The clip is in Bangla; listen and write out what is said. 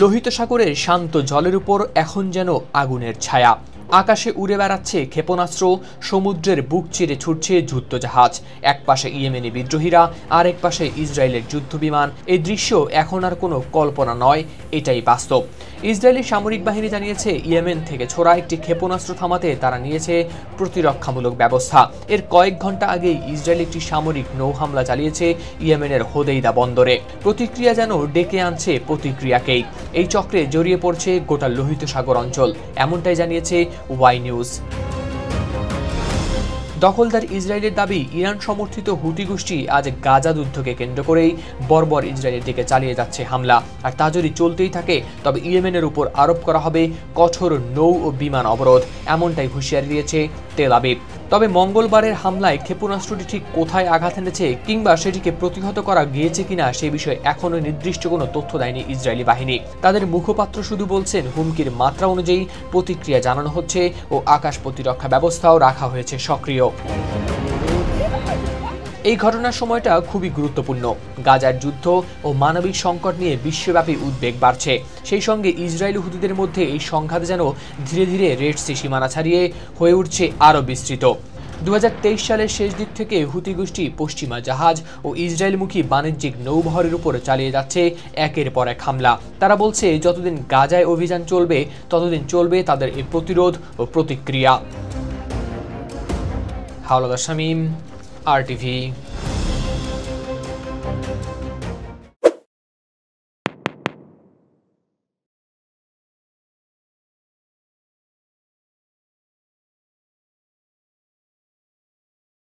লোহিত সাগরের শান্ত জলের উপর এখন যেন আগুনের ছায়া। আকাশে উড়ে বেড়াচ্ছে ক্ষেপণাস্ত্র, সমুদ্রের বুক চিরে ছুটছে যুদ্ধজাহাজ। এক পাশে ইয়েমেনি বিদ্রোহীরা, আরেক পাশে ইসরায়েলের যুদ্ধবিমান। এই দৃশ্য এখন আর কোনো কল্পনা নয়, এটাই বাস্তব। ইসরায়েলি সামরিক বাহিনী জানিয়েছে, ইয়েমেন থেকে ছোড়া একটি ক্ষেপণাস্ত্র থামাতে তারা নিয়েছে প্রতিরক্ষামূলক ব্যবস্থা। এর কয়েক ঘন্টা আগেই ইসরায়েল একটি সামরিক নৌ হামলা চালিয়েছে ইয়েমেনের হোদেইদা বন্দরে। প্রতিক্রিয়া যেন ডেকে আনছে প্রতিক্রিয়াকেই। এই চক্রে জড়িয়ে পড়ছে গোটা লোহিত সাগর অঞ্চল, এমনটাই জানিয়েছে ওয়াই নিউজ। দখলদার ইসরায়েলের দাবি, ইরান সমর্থিত হুতি গোষ্ঠী আজ গাজা যুদ্ধকে কেন্দ্র করেই বর্বর ইসরায়েলের দিকে চালিয়ে যাচ্ছে হামলা। আর তা যদি চলতেই থাকে তবে ইয়েমেনের উপর আরোপ করা হবে কঠোর নৌ ও বিমান অবরোধ, এমনটাই হুঁশিয়ারি দিয়েছে তেল আবিব। তবে মঙ্গলবারের হামলায় ক্ষেপণাস্ত্রটি ঠিক কোথায় আঘাত এনেছে কিংবা সেটিকে প্রতিহত করা গিয়েছে কিনা সে বিষয়ে এখনও নির্দিষ্ট কোনো তথ্য দেয়নি ইসরায়েলি বাহিনী। তাদের মুখপাত্র শুধু বলছেন, হুমকির মাত্রা অনুযায়ী প্রতিক্রিয়া জানানো হচ্ছে ও আকাশ প্রতিরক্ষা ব্যবস্থাও রাখা হয়েছে সক্রিয়। এই ঘটনার সময়টা খুবই গুরুত্বপূর্ণ। গাজার যুদ্ধ ও মানবিক সংকট নিয়ে বিশ্বব্যাপী উদ্বেগ বাড়ছে। সেই সঙ্গে ইসরায়েল ও হুতিদের মধ্যে এই সংঘাত যেন ধীরে ধীরে রেড সি সীমানা ছাড়িয়ে হয়ে উঠছে আরও বিস্তৃত। 2023 সালের শেষ দিক থেকে হুতি গোষ্ঠী পশ্চিমা জাহাজ ও ইসরায়েলমুখী বাণিজ্যিক নৌবহরের উপর চালিয়ে যাচ্ছে একের পর এক হামলা। তারা বলছে, যতদিন গাজায় অভিযান চলবে ততদিন চলবে তাদের এই প্রতিরোধ ও প্রতিক্রিয়া। হাওলাদার শামীম, RTV।